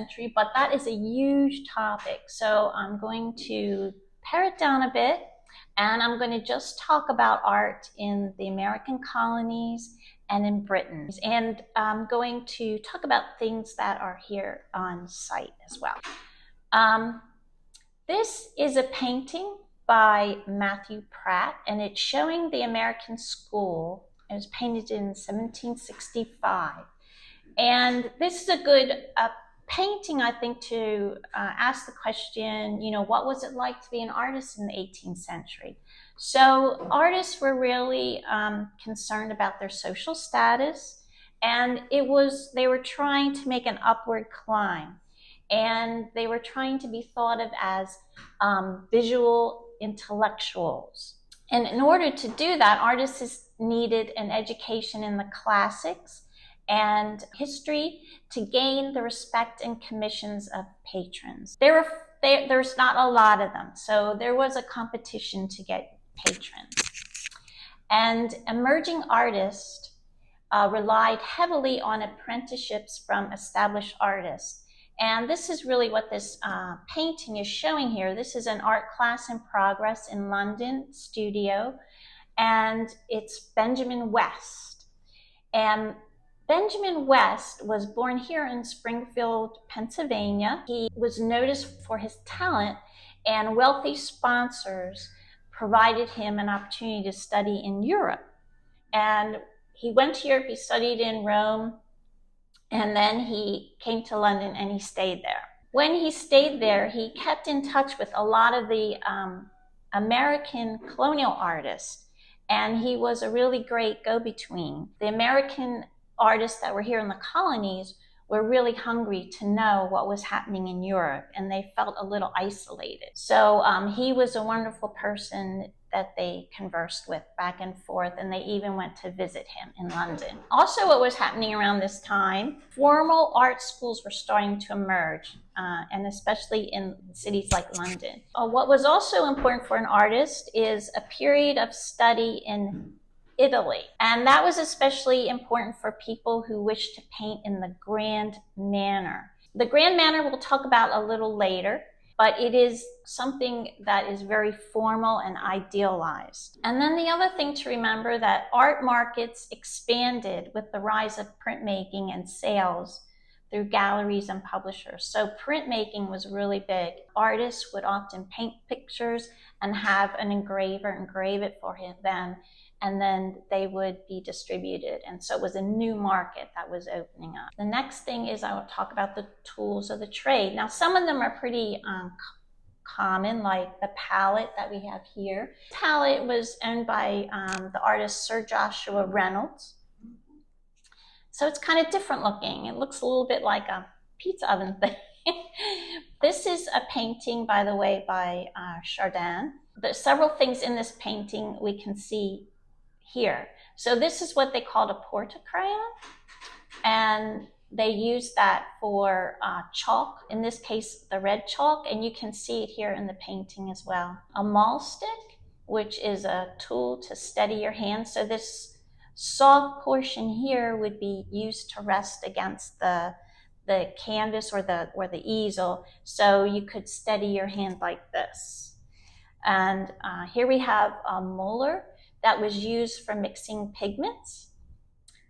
century, but that is a huge topic. So I'm going to pare it down a bit, and I'm going to just talk about art in the American colonies and in Britain. And I'm going to talk about things that are here on site as well. This is a painting by Matthew Pratt, and it's showing the American school. It was painted in 1765. And this is a good painting, I think, to ask the question, what was it like to be an artist in the 18th century? So artists were really concerned about their social status, and they were trying to make an upward climb. And they were trying to be thought of as visual intellectuals. And in order to do that, artists needed an education in the classics and history to gain the respect and commissions of patrons. There's not a lot of them, so there was a competition to get patrons. And emerging artists relied heavily on apprenticeships from established artists. And this is really what this painting is showing here. This is an art class in progress in London studio, and it's Benjamin West. And Benjamin West was born here in Springfield, Pennsylvania. He was noticed for his talent, and wealthy sponsors provided him an opportunity to study in Europe. And he went to Europe, he studied in Rome, and then he came to London and he stayed there. When he stayed there, he kept in touch with a lot of the American colonial artists, and he was a really great go-between. The American artists that were here in the colonies were really hungry to know what was happening in Europe, and they felt a little isolated. So he was a wonderful person that they conversed with back and forth, and they even went to visit him in London. Also, what was happening around this time, formal art schools were starting to emerge, and especially in cities like London. What was also important for an artist is a period of study in Italy. And that was especially important for people who wished to paint in the grand manner. The grand manner we'll talk about a little later, but it is something that is very formal and idealized. And then the other thing to remember, that art markets expanded with the rise of printmaking and sales through galleries and publishers. So printmaking was really big. Artists would often paint pictures and have an engraver engrave it for them, and then they would be distributed. And so it was a new market that was opening up. The next thing is I will talk about the tools of the trade. Now, some of them are pretty common, like the palette that we have here. The palette was owned by the artist Sir Joshua Reynolds. So it's kind of different looking. It looks a little bit like a pizza oven thing. This is a painting, by the way, by Chardin. There's several things in this painting we can see here. So this is what they called a porte-crayon, and they use that for chalk, in this case the red chalk, and you can see it here in the painting as well. A maul stick, which is a tool to steady your hand. So this soft portion here would be used to rest against the canvas or the easel, so you could steady your hand like this. And here we have a molar that was used for mixing pigments.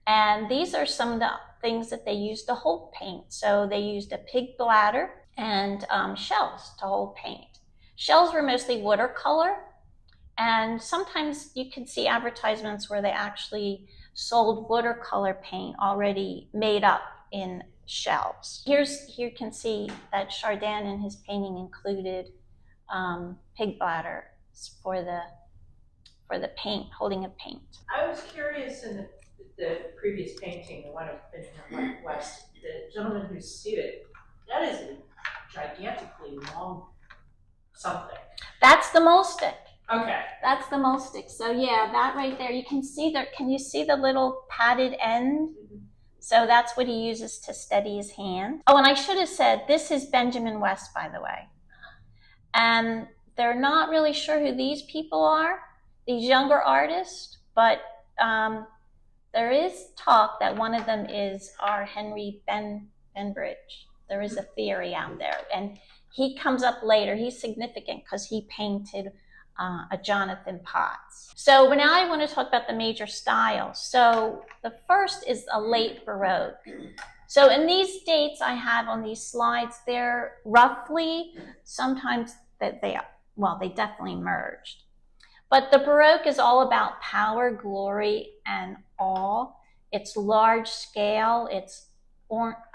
And these are some of the things that they used to hold paint. So they used a pig bladder and shells to hold paint. Shells were mostly watercolor, and sometimes you could see advertisements where they actually sold watercolor paint already made up in shells. Here you can see that Chardin in his painting included pig bladder for the paint, holding of paint. I was curious in the previous painting, the one of Benjamin West, the gentleman who's seated, that is a gigantically long something. That's the mole stick. Okay. That's the mole stick. So yeah, that right there, you can see there, can you see the little padded end? Mm-hmm. So that's what he uses to steady his hand. Oh, and I should have said, this is Benjamin West, by the way. And they're not really sure who these people are, these younger artists, but there is talk that one of them is our Henry Benbridge. There is a theory out there. And he comes up later. He's significant because he painted a Jonathan Potts. So now I want to talk about the major styles. So the first is a late Baroque. So in these dates I have on these slides, they're roughly, sometimes that they definitely merged. But the Baroque is all about power, glory, and awe. It's large scale, it's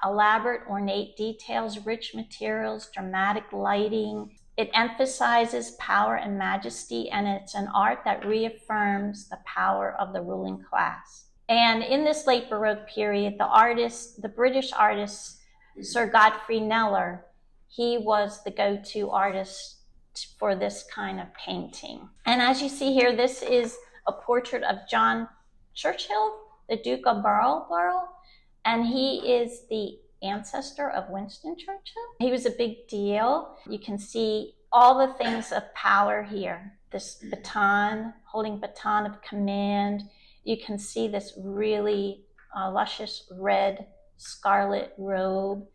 elaborate, ornate details, rich materials, dramatic lighting. It emphasizes power and majesty, and it's an art that reaffirms the power of the ruling class. And in this late Baroque period, the British artist, Sir Godfrey Kneller, he was the go-to artist for this kind of painting. And as you see here, this is a portrait of John Churchill, the Duke of Marlborough, and he is the ancestor of Winston Churchill. He was a big deal. You can see all the things of power here. This baton, holding baton of command. You can see this really luscious red scarlet robe.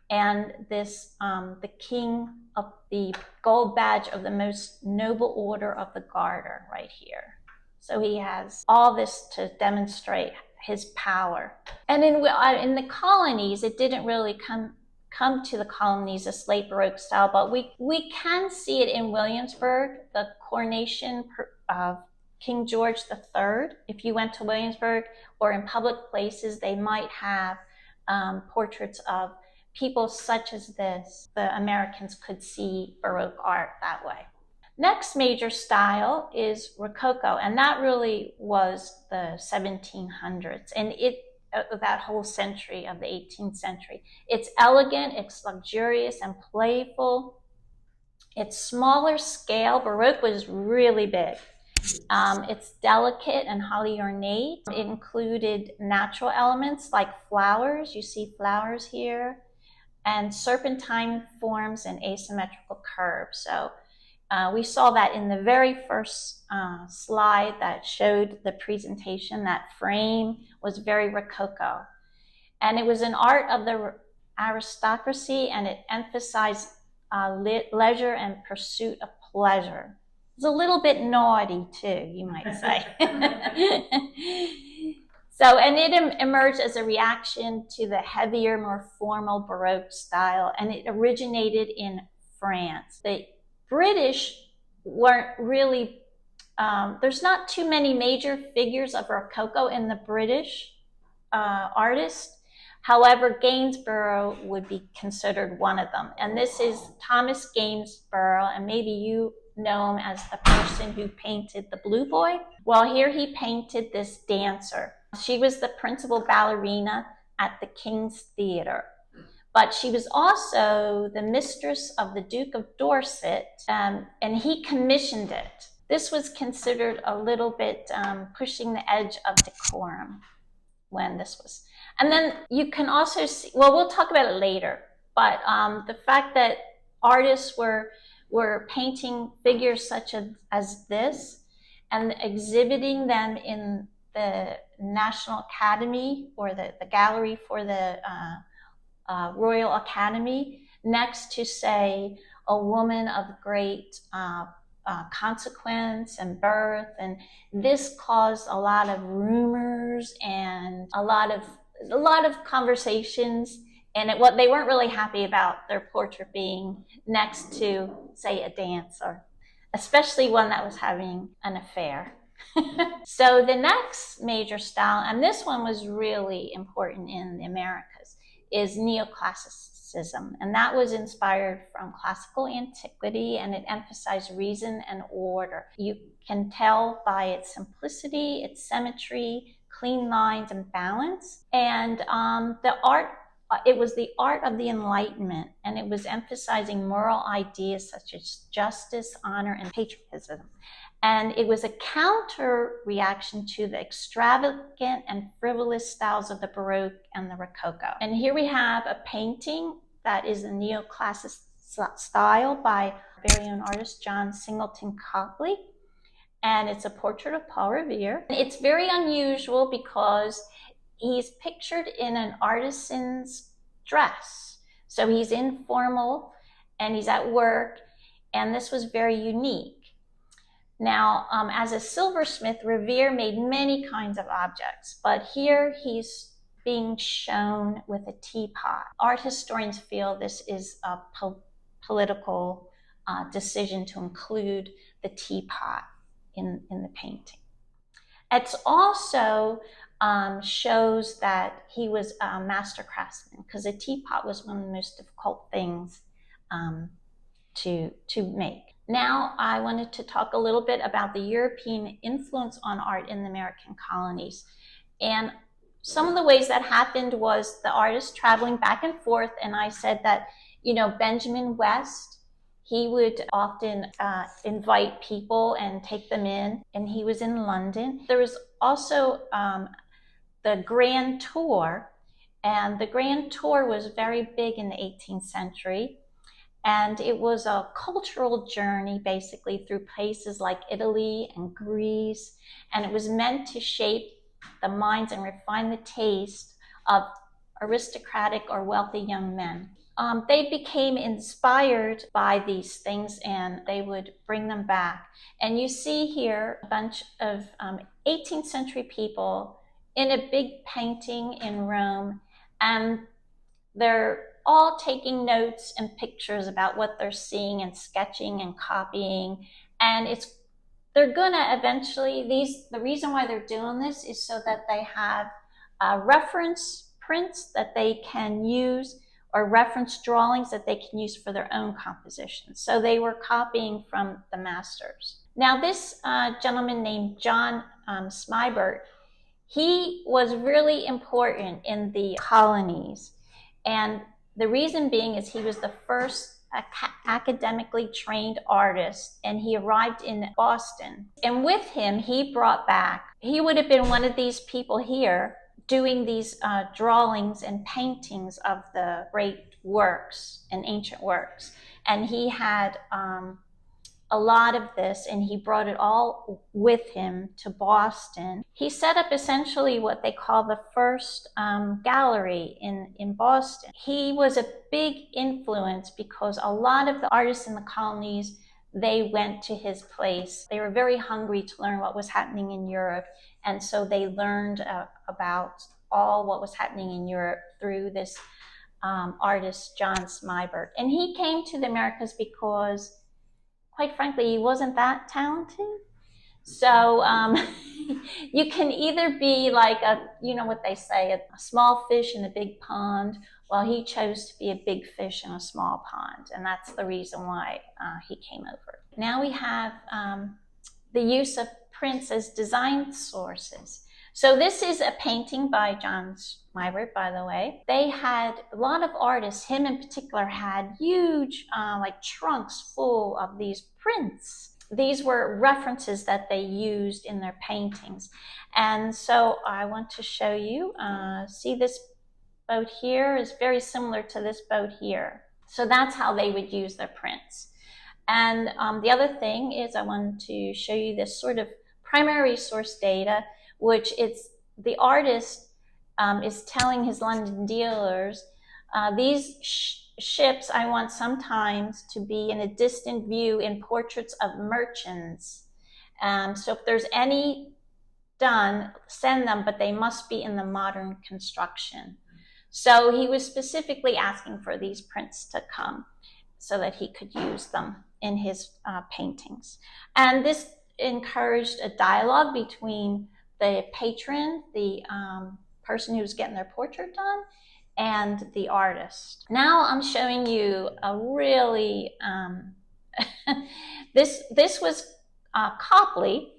And this, the king of the gold badge of the most noble order of the Garter right here. So he has all this to demonstrate his power. And in the colonies, it didn't really come to the colonies, this late Baroque style, but we can see it in Williamsburg, the coronation of King George III. If you went to Williamsburg or in public places, they might have portraits of people such as this. The Americans could see Baroque art that way. Next major style is Rococo, and that really was the 1700s, and that whole century of the 18th century. It's elegant, it's luxurious and playful. It's smaller scale. Baroque was really big. It's delicate and highly ornate. It included natural elements like flowers. You see flowers here, and serpentine forms and asymmetrical curves. So we saw that in the very first slide that showed the presentation. That frame was very Rococo. And it was an art of the aristocracy, and it emphasized leisure and pursuit of pleasure. It's a little bit naughty too, you might say. So, and it emerged as a reaction to the heavier, more formal Baroque style, and it originated in France. The British weren't really, there's not too many major figures of Rococo in the British artists. However, Gainsborough would be considered one of them. And this is Thomas Gainsborough, and maybe you know him as the person who painted the Blue Boy. Well, here he painted this dancer. She was the principal ballerina at the King's Theatre. But she was also the mistress of the Duke of Dorset, and he commissioned it. This was considered a little bit pushing the edge of decorum when this was. And then you can also see, well, we'll talk about it later, but the fact that artists were painting figures such as this and exhibiting them in the National Academy or the gallery for the Royal Academy next to, say, a woman of great consequence and birth. And this caused a lot of rumors and a lot of conversations. And they weren't really happy about their portrait being next to, say, a dancer, especially one that was having an affair. So the next major style, and this one was really important in the Americas, is neoclassicism. And that was inspired from classical antiquity, and it emphasized reason and order. You can tell by its simplicity, its symmetry, clean lines and balance. And it was the art of the Enlightenment, and it was emphasizing moral ideas such as justice, honor, and patriotism. And it was a counter reaction to the extravagant and frivolous styles of the Baroque and the Rococo. And here we have a painting that is a neoclassic style by very own artist John Singleton Copley. And it's a portrait of Paul Revere. It's very unusual because he's pictured in an artisan's dress. So he's informal and he's at work, and this was very unique. Now, as a silversmith, Revere made many kinds of objects, but here he's being shown with a teapot. Art historians feel this is a political decision to include the teapot in the painting. It's also shows that he was a master craftsman, because a teapot was one of the most difficult things to make. Now I wanted to talk a little bit about the European influence on art in the American colonies. And some of the ways that happened was the artist traveling back and forth, and I said that, Benjamin West, he would often invite people and take them in, and he was in London. There was also the Grand Tour, and the Grand Tour was very big in the 18th century. And it was a cultural journey, basically, through places like Italy and Greece. And it was meant to shape the minds and refine the taste of aristocratic or wealthy young men. They became inspired by these things, and they would bring them back. And you see here a bunch of 18th century people in a big painting in Rome, and they're all taking notes and pictures about what they're seeing and sketching and copying. And they're gonna eventually, the reason why they're doing this is so that they have reference prints that they can use, or reference drawings that they can use for their own compositions. So they were copying from the masters. Now this gentleman named John Smibert, he was really important in the colonies. And the reason being is he was the first academically trained artist, and he arrived in Boston. And with him, he would have been one of these people here doing these drawings and paintings of the great works and ancient works. And he had a lot of this, and he brought it all with him to Boston. He set up essentially what they call the first gallery in Boston. He was a big influence because a lot of the artists in the colonies, they went to his place. They were very hungry to learn what was happening in Europe, and so they learned about all what was happening in Europe through this artist, John Smibert. And he came to the Americas because, quite frankly, he wasn't that talented. So you can either be like what they say, a small fish in a big pond. Well, he chose to be a big fish in a small pond, and that's the reason why he came over. Now we have the use of prints as design sources. So this is a painting by John Smibert, by the way. They had a lot of artists, him in particular, had huge like trunks full of these prints. These were references that they used in their paintings. And so I want to show you, see this boat here is very similar to this boat here. So that's how they would use their prints. And the other thing is I want to show you this sort of primary source data, which it's the artist is telling his London dealers, these ships I want sometimes to be in a distant view in portraits of merchants. So if there's any done, send them, but they must be in the modern construction. So he was specifically asking for these prints to come so that he could use them in his paintings. And this encouraged a dialogue between the patron, the person who was getting their portrait done, and the artist. Now I'm showing you a really, this was Copley.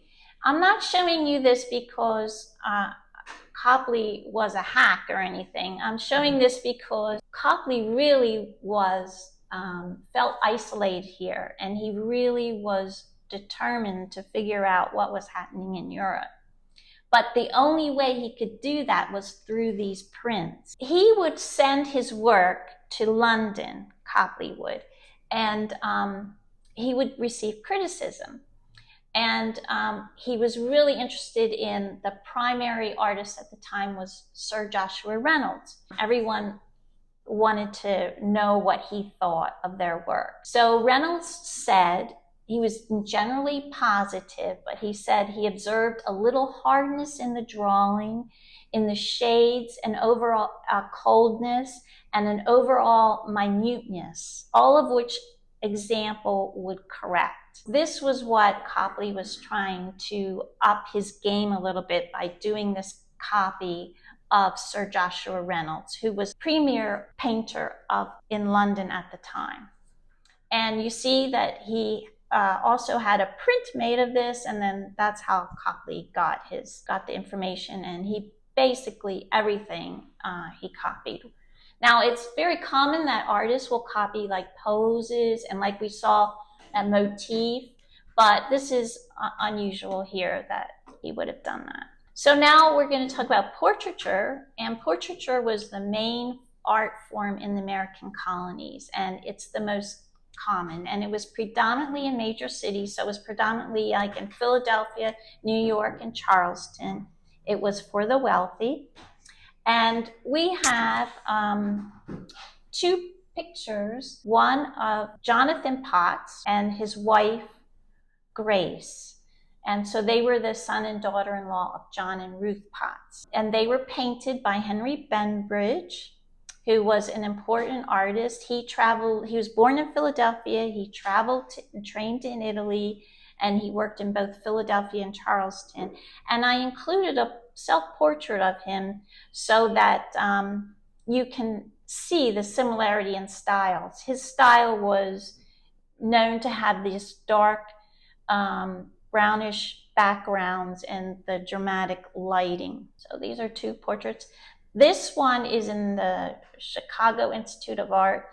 I'm not showing you this because Copley was a hack or anything. I'm showing this because Copley really was, felt isolated here, and he really was determined to figure out what was happening in Europe. But the only way he could do that was through these prints. He would send his work to London, Copley would, and he would receive criticism. And he was really interested in the primary artist at the time was Sir Joshua Reynolds. Everyone wanted to know what he thought of their work. So Reynolds said he was generally positive, but he said he observed a little hardness in the drawing, in the shades, and overall coldness, and an overall minuteness, all of which example would correct. This was what Copley was trying to up his game a little bit by doing this copy of Sir Joshua Reynolds, who was premier painter in London at the time. And you see that he also had a print made of this, and then that's how Copley got the information, and he basically everything he copied. Now, it's very common that artists will copy like poses and, like we saw, a motif, but this is unusual here that he would have done that. So now we're going to talk about portraiture, and portraiture was the main art form in the American colonies, and it's the most common, and it was predominantly in major cities. So it was predominantly like in Philadelphia, New York, and Charleston. It was for the wealthy. And we have two pictures, one of Jonathan Potts and his wife, Grace. And so they were the son and daughter-in-law of John and Ruth Potts. And they were painted by Henry Benbridge, who was an important artist. He was born in Philadelphia, he traveled and trained in Italy, and he worked in both Philadelphia and Charleston. And I included a self-portrait of him so that you can see the similarity in styles. His style was known to have these dark brownish backgrounds and the dramatic lighting. So these are two portraits. This one is in the Chicago Institute of Art,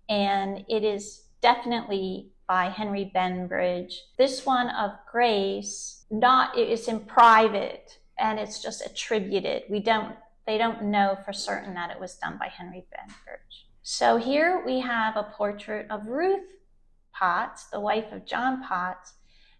and it is definitely by Henry Benbridge. This one of Grace, it's in private, and it's just attributed. They don't know for certain that it was done by Henry Benbridge. So here we have a portrait of Ruth Potts, the wife of John Potts,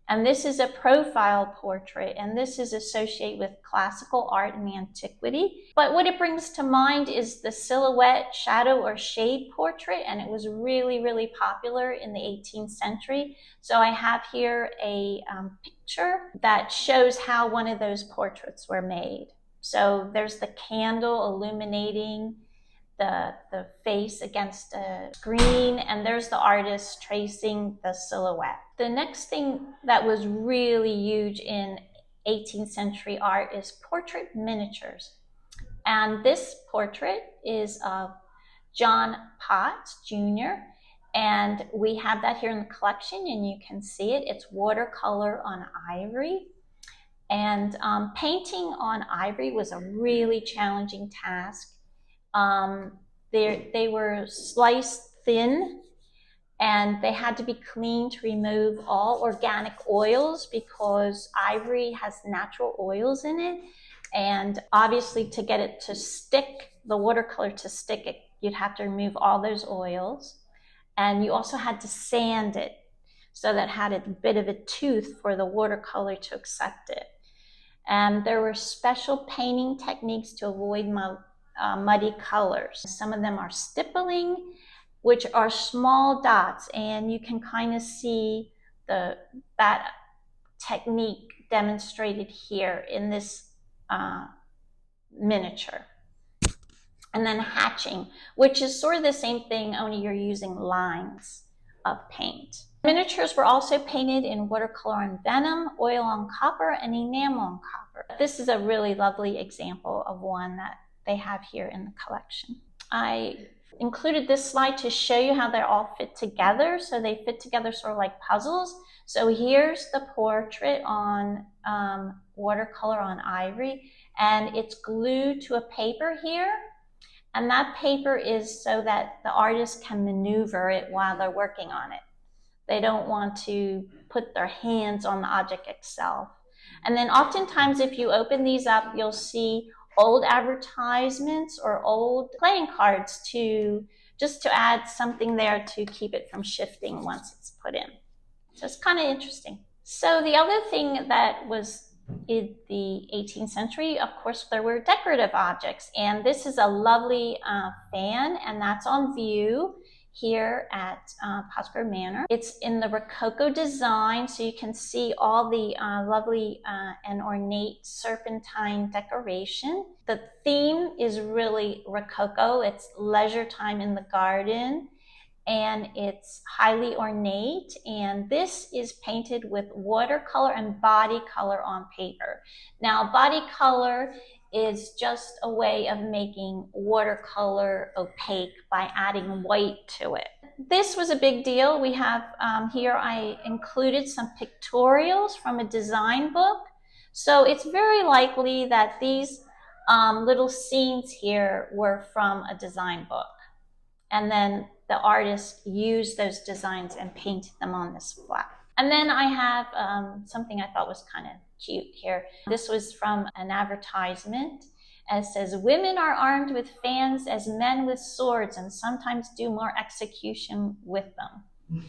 and this is a profile portrait, and this is associated with classical art and antiquity. But what it brings to mind is the silhouette, shadow, or shade portrait, and it was really, really popular in the 18th century. So I have here a picture that shows how one of those portraits were made. So there's the candle illuminating the face against a screen, and there's the artist tracing the silhouette. The next thing that was really huge in 18th century art is portrait miniatures. And this portrait is of John Potts Jr., and we have that here in the collection, and you can see it. It's watercolor on ivory. And painting on ivory was a really challenging task. They were sliced thin, and they had to be cleaned to remove all organic oils because ivory has natural oils in it. And obviously to get it to stick, the watercolor to stick, you'd have to remove all those oils. And you also had to sand it so that it had a bit of a tooth for the watercolor to accept it. And there were special painting techniques to avoid muddy colors. Some of them are stippling, which are small dots, and you can kind of see that technique demonstrated here in this miniature. And then hatching, which is sort of the same thing, only you're using lines of paint. Miniatures were also painted in watercolor on vellum, oil on copper, and enamel on copper. This is a really lovely example of one that they have here in the collection. I included this slide to show you how they all fit together. So they fit together sort of like puzzles. So here's the portrait on watercolor on ivory, and it's glued to a paper here. And that paper is so that the artist can maneuver it while they're working on it. They don't want to put their hands on the object itself. And then oftentimes if you open these up, you'll see old advertisements or old playing cards just to add something there to keep it from shifting once it's put in. So it's kind of interesting. So the other thing that was in the 18th century, of course, there were decorative objects. And this is a lovely fan, and that's on view here at Pottsgrove Manor. It's in the Rococo design, so you can see all the lovely and ornate serpentine decoration. The theme is really Rococo. It's leisure time in the garden, and it's highly ornate, and this is painted with watercolor and body color on paper. Now, body color is just a way of making watercolor opaque by adding white to it. This was a big deal. We have here, I included some pictorials from a design book. So it's very likely that these little scenes here were from a design book. And then the artist used those designs and painted them on this flat. And then I have something I thought was kind of cute here. This was from an advertisement. And it says, "Women are armed with fans as men with swords, and sometimes do more execution with them."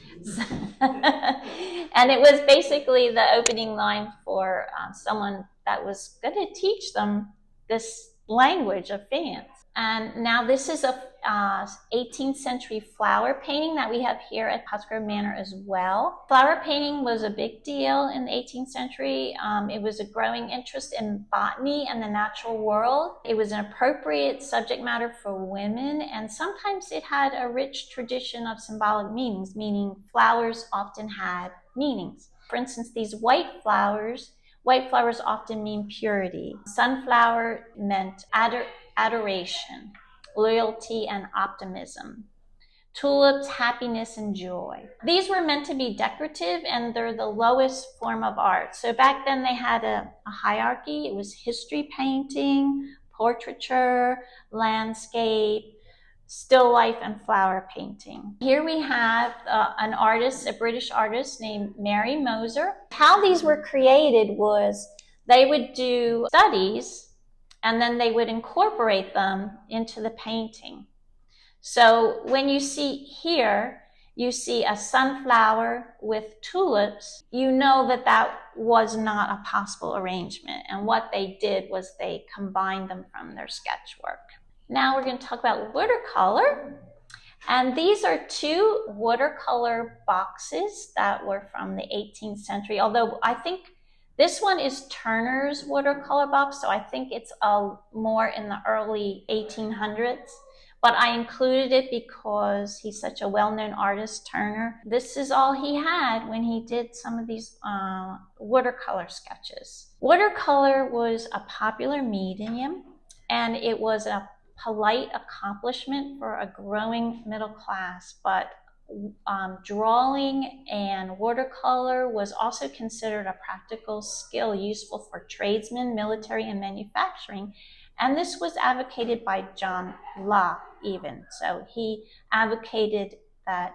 And it was basically the opening line for someone that was going to teach them this language of fans. And now this is a 18th century flower painting that we have here at Pottsgrove Manor as well. Flower painting was a big deal in the 18th century. It was a growing interest in botany and the natural world. It was an appropriate subject matter for women, and sometimes it had a rich tradition of symbolic meanings, meaning flowers often had meanings. For instance, these white flowers often mean purity. Sunflower meant adoration, loyalty, and optimism. Tulips, happiness, and joy. These were meant to be decorative, and they're the lowest form of art. So back then they had a hierarchy. It was history painting, portraiture, landscape, still life, and flower painting. Here we have an artist, a British artist named Mary Moser. How these were created was they would do studies and then they would incorporate them into the painting. So when you see here, you see a sunflower with tulips, you know that that was not a possible arrangement. And what they did was they combined them from their sketchwork. Now we're going to talk about watercolor. And these are two watercolor boxes that were from the 18th century, although I think this one is Turner's watercolor box, so I think it's more in the early 1800s. But I included it because he's such a well-known artist, Turner. This is all he had when he did some of these watercolor sketches. Watercolor was a popular medium, and it was a polite accomplishment for a growing middle class, but drawing and watercolor was also considered a practical skill useful for tradesmen, military, and manufacturing. And this was advocated by John Locke even. So he advocated that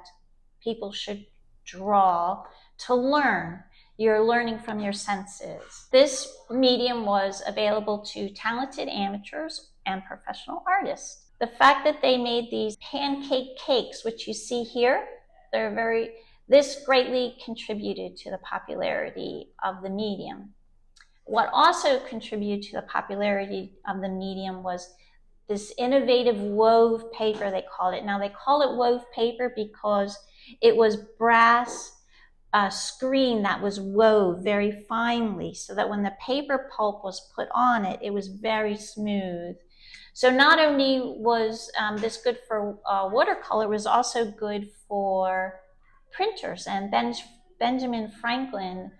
people should draw to learn. You're learning from your senses. This medium was available to talented amateurs and professional artists. The fact that they made these pancake cakes, which you see here, this greatly contributed to the popularity of the medium. What also contributed to the popularity of the medium was this innovative wove paper, they called it. Now they call it wove paper because it was brass screen that was wove very finely, so that when the paper pulp was put on it, it was very smooth. So not only was this good for watercolor, it was also good for printers. And Benjamin Franklin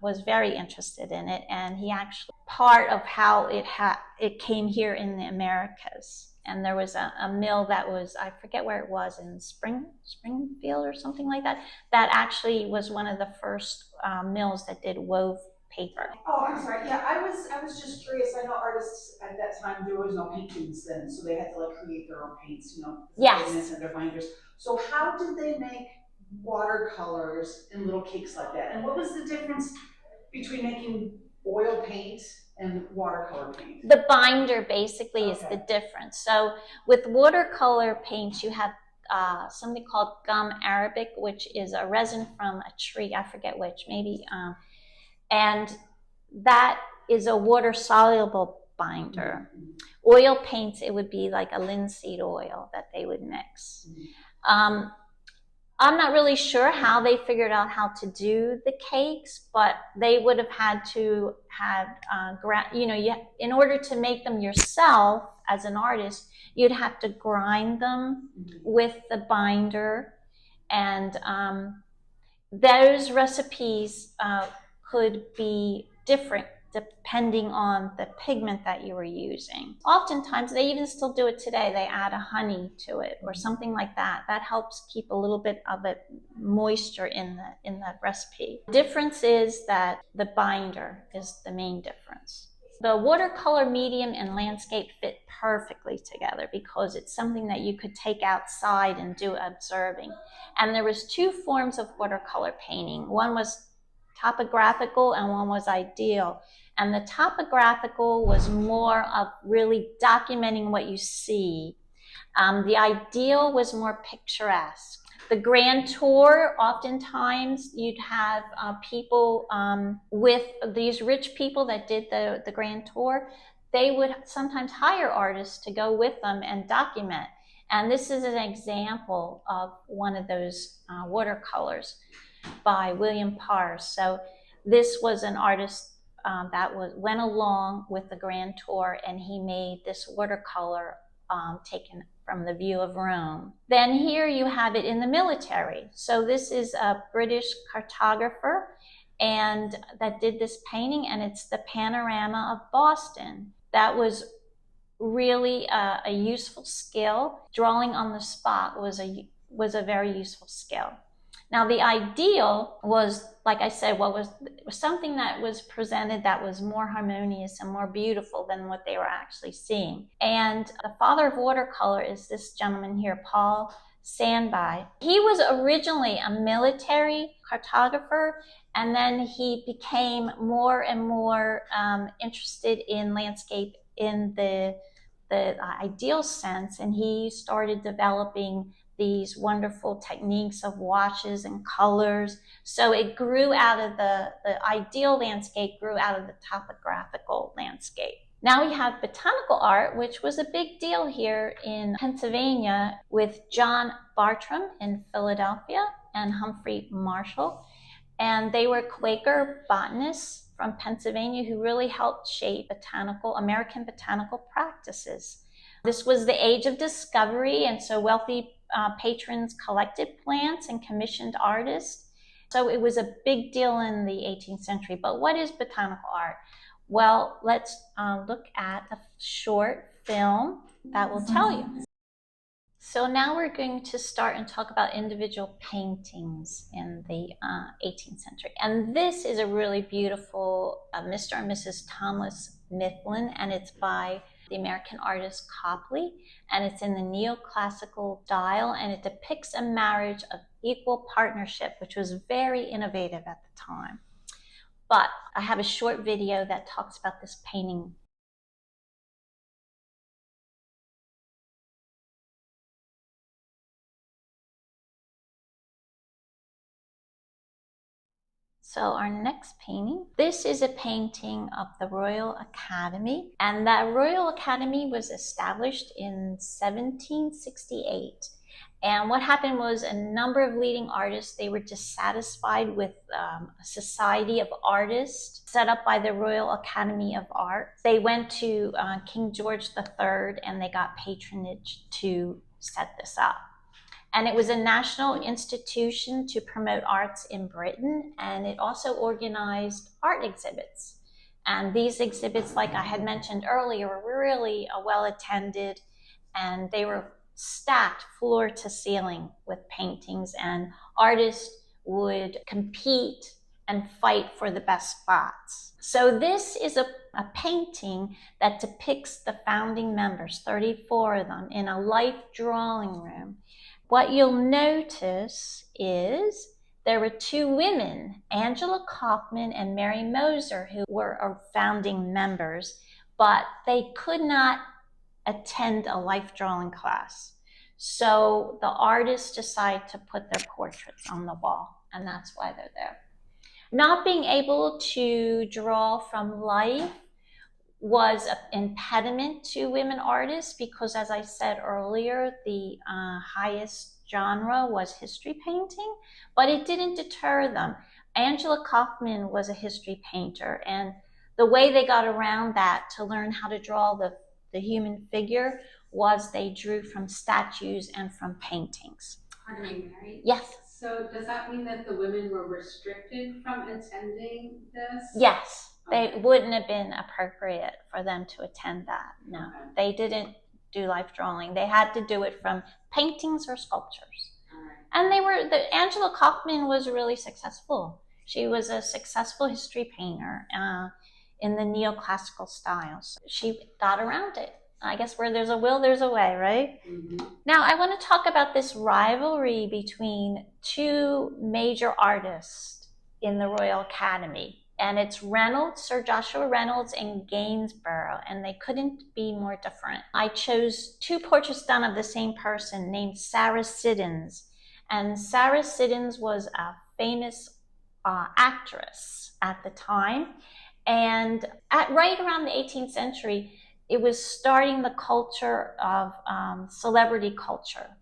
was very interested in it, and he actually part of how it came here in the Americas. And there was a mill that was, I forget where it was, in Springfield or something like that, that actually was one of the first mills that did wove paper. Oh, I'm sorry. Yeah, I was just curious. I know artists at that time, there was no paintings then, so they had to like create their own paints, you know, Yes. and their binders. So how did they make watercolors in little cakes like that? And what was the difference between making oil paint and watercolor paint? The binder basically is the difference. So with watercolor paints, you have something called gum arabic, which is a resin from a tree, I forget which, maybe, and that is a water-soluble binder. Oil paints, it would be like a linseed oil that they would mix. I'm not really sure how they figured out how to do the cakes, but they would have had to have, in order to make them yourself as an artist, you'd have to grind them with the binder, and those recipes could be different depending on the pigment that you were using. Oftentimes, they even still do it today. They add a honey to it or something like that. That helps keep a little bit of it moisture in the recipe. The difference is that the binder is the main difference. The watercolor medium and landscape fit perfectly together because it's something that you could take outside and do observing. And there was two forms of watercolor painting. One was topographical and one was ideal. And the topographical was more of really documenting what you see. The ideal was more picturesque. The grand tour, oftentimes you'd have people with these rich people that did the grand tour. They would sometimes hire artists to go with them and document. And this is an example of one of those watercolors by William Pars. So this was an artist that went along with the grand tour, and he made this watercolor taken from the view of Rome. Then here you have it in the military. So this is a British cartographer and that did this painting, and it's the panorama of Boston. That was really a useful skill. Drawing on the spot was a very useful skill. Now, the ideal was, like I said, was something that was presented that was more harmonious and more beautiful than what they were actually seeing. And the father of watercolor is this gentleman here, Paul Sandby. He was originally a military cartographer, and then he became more and more interested in landscape in the ideal sense, and he started developing these wonderful techniques of washes and colors. So it grew out of the ideal landscape, grew out of the topographical landscape. Now we have botanical art, which was a big deal here in Pennsylvania with John Bartram in Philadelphia and Humphrey Marshall. And they were Quaker botanists from Pennsylvania who really helped shape American botanical practices. This was the age of discovery, and so wealthy patrons collected plants and commissioned artists. So it was a big deal in the 18th century. But what is botanical art? Well, let's look at a short film that will tell you. So now we're going to start and talk about individual paintings in the 18th century. And this is a really beautiful Mr. and Mrs. Thomas Mifflin, and it's by the American artist Copley, and it's in the neoclassical style, and it depicts a marriage of equal partnership, which was very innovative at the time. But I have a short video that talks about this painting. So our next painting, this is a painting of the Royal Academy, and that Royal Academy was established in 1768. And what happened was a number of leading artists, they were dissatisfied with a society of artists set up by the Royal Academy of Art. They went to King George III and they got patronage to set this up. And it was a national institution to promote arts in Britain, and it also organized art exhibits. And these exhibits, like I had mentioned earlier, were really well attended, and they were stacked floor to ceiling with paintings, and artists would compete and fight for the best spots. So this is a painting that depicts the founding members, 34 of them, in a life drawing room. What you'll notice is there were two women, Angela Kaufman and Mary Moser, who were founding members, but they could not attend a life drawing class. So the artists decided to put their portraits on the wall, and that's why they're there. Not being able to draw from life was an impediment to women artists because, as I said earlier, the highest genre was history painting, but it didn't deter them. Angela Kaufman was a history painter, and the way they got around that to learn how to draw the human figure was they drew from statues and from paintings. Pardon me, Mary? Yes. So does that mean that the women were restricted from attending this? Yes. Okay. They wouldn't have been appropriate for them to attend that. No, Okay. they didn't do life drawing. They had to do it from paintings or sculptures. And Angela Kaufman was really successful. She was a successful history painter in the neoclassical styles. She got around it. I guess where there's a will, there's a way, right? Mm-hmm. Now, I want to talk about this rivalry between two major artists in the Royal Academy. And it's Reynolds, Sir Joshua Reynolds, and Gainsborough, and they couldn't be more different. I chose two portraits done of the same person named Sarah Siddons. And Sarah Siddons was a famous actress at the time. And right around the 18th century, it was starting the culture of celebrity culture.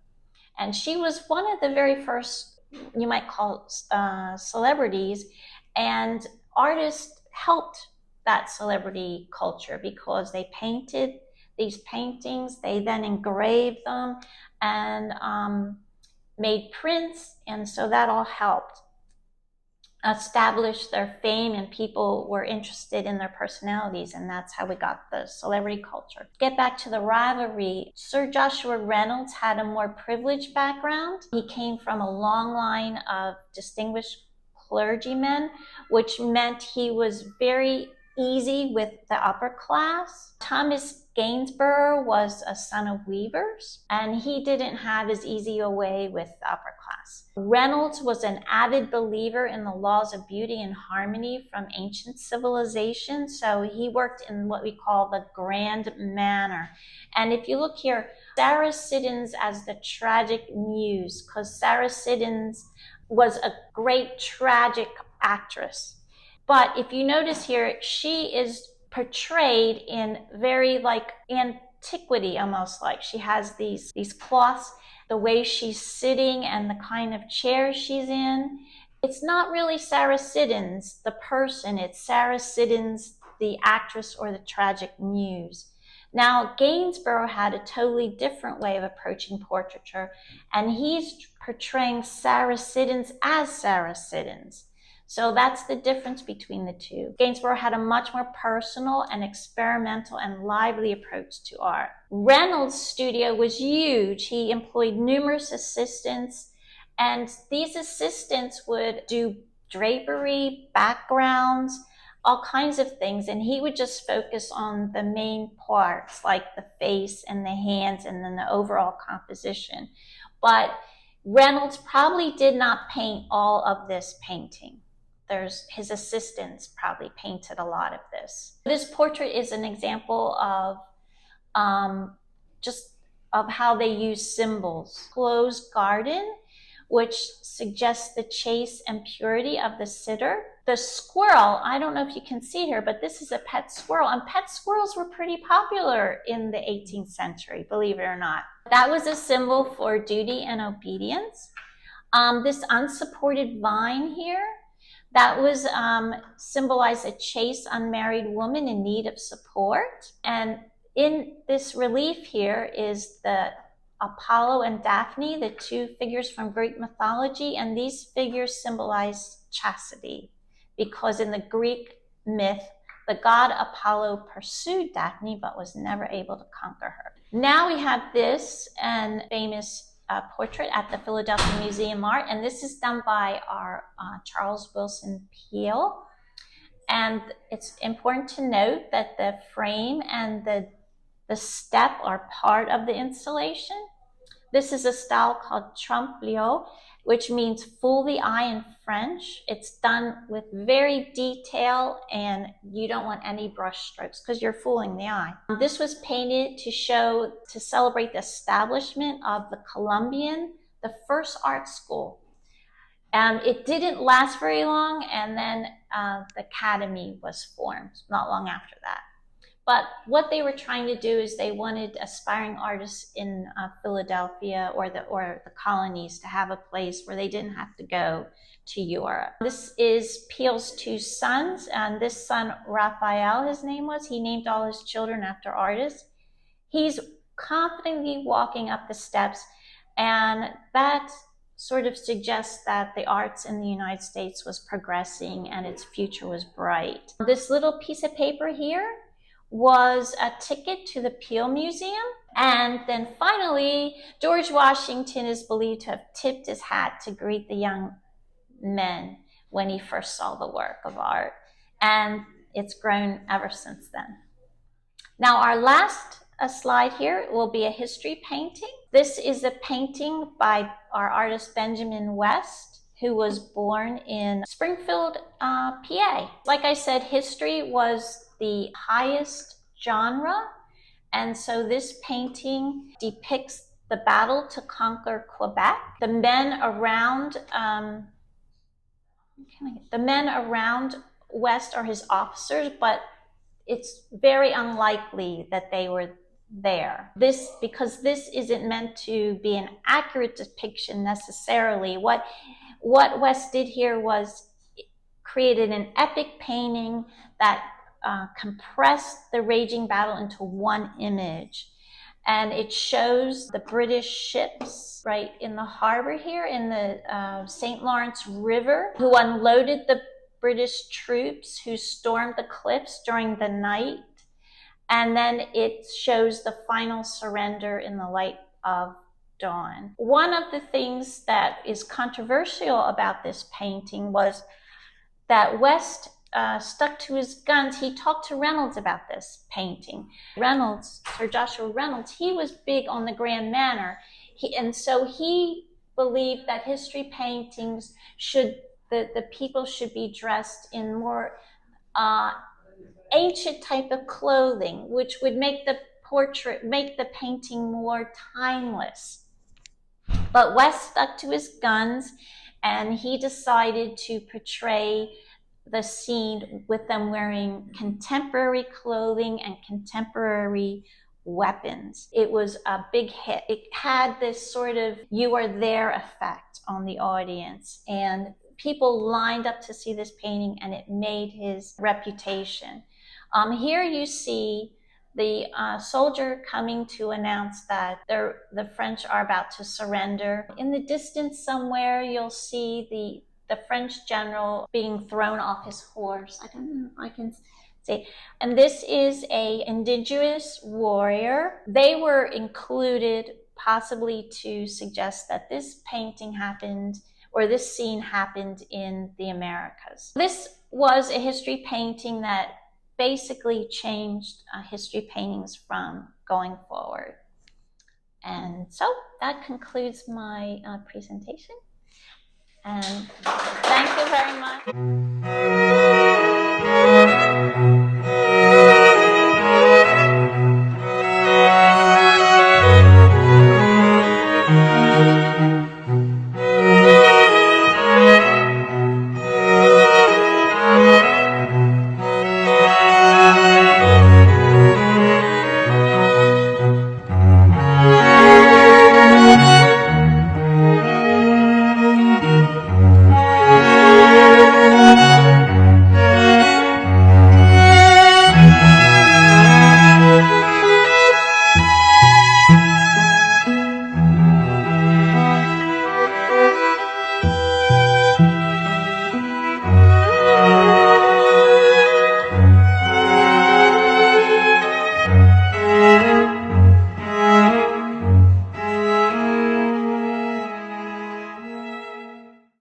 And she was one of the very first, you might call celebrities, and artists helped that celebrity culture because they painted these paintings, they then engraved them and made prints, and so that all helped establish their fame, and people were interested in their personalities, and that's how we got the celebrity culture. Get back to the rivalry. Sir Joshua Reynolds had a more privileged background. He came from a long line of distinguished clergymen, which meant he was very easy with the upper class. Thomas Gainsborough was a son of weavers, and he didn't have as easy a way with the upper class. Reynolds was an avid believer in the laws of beauty and harmony from ancient civilization, so he worked in what we call the grand manner. And if you look here, Sarah Siddons as the tragic muse, because Sarah Siddons was a great tragic actress. But if you notice here, she is portrayed in very like antiquity, almost like she has these cloths, the way she's sitting and the kind of chair she's in. It's not really Sarah Siddons, the person, it's Sarah Siddons, the actress or the tragic muse. Now, Gainsborough had a totally different way of approaching portraiture, and he's portraying Sarah Siddons as Sarah Siddons. So that's the difference between the two. Gainsborough had a much more personal and experimental and lively approach to art. Reynolds' studio was huge. He employed numerous assistants, and these assistants would do drapery, backgrounds, all kinds of things, and he would just focus on the main parts like the face and the hands and then the overall composition. But Reynolds probably did not paint all of this painting. His assistants probably painted a lot of this. This portrait is an example of just of how they use symbols. Closed garden, which suggests the chaste and purity of the sitter. The squirrel, I don't know if you can see here, but this is a pet squirrel, and pet squirrels were pretty popular in the 18th century, believe it or not. That was a symbol for duty and obedience. This unsupported vine here, that was symbolized a chaste unmarried woman in need of support. And in this relief here is the Apollo and Daphne, the two figures from Greek mythology, and these figures symbolize chastity, because in the Greek myth, the god Apollo pursued Daphne but was never able to conquer her. Now we have this and famous portrait at the Philadelphia Museum of Art, and this is done by our Charles Wilson Peale. And it's important to note that the frame and the step are part of the installation. This is a style called trompe-l'oeil, which means fool the eye in French. It's done with very detail, and you don't want any brush strokes because you're fooling the eye. This was painted to celebrate the establishment of the Columbian, the first art school. It didn't last very long, and then the Academy was formed not long after that. But what they were trying to do is they wanted aspiring artists in Philadelphia or the colonies to have a place where they didn't have to go to Europe. This is Peale's two sons, and this son, Raphael, his name was, he named all his children after artists. He's confidently walking up the steps, and that sort of suggests that the arts in the United States was progressing and its future was bright. This little piece of paper here was a ticket to the Peale Museum. And then finally, George Washington is believed to have tipped his hat to greet the young men when he first saw the work of art. And it's grown ever since then. Now, our last slide here will be a history painting. This is a painting by our artist Benjamin West, who was born in Springfield, PA. Like I said, history was the highest genre, and so this painting depicts the battle to conquer Quebec. The men around West are his officers, but it's very unlikely that they were there. Because this isn't meant to be an accurate depiction necessarily. What West did here was created an epic painting that compressed the raging battle into one image. And it shows the British ships right in the harbor here in the St. Lawrence River, who unloaded the British troops who stormed the cliffs during the night. And then it shows the final surrender in the light of dawn. One of the things that is controversial about this painting was that West stuck to his guns. He talked to Reynolds about this painting. Sir Joshua Reynolds, he was big on the grand manner. And so he believed that history paintings the people should be dressed in more ancient type of clothing, which would make the painting more timeless. But West stuck to his guns, and he decided to portray the scene with them wearing contemporary clothing and contemporary weapons. It was a big hit. It had this sort of you are there effect on the audience, and people lined up to see this painting, and it made his reputation. Here you see the soldier coming to announce that the French are about to surrender. In the distance somewhere, you'll see the French general being thrown off his horse. I don't know if I can say. And this is an indigenous warrior. They were included possibly to suggest that this painting happened, or this scene happened in the Americas. This was a history painting that basically changed history paintings from going forward. And so that concludes my presentation. And thank you very much.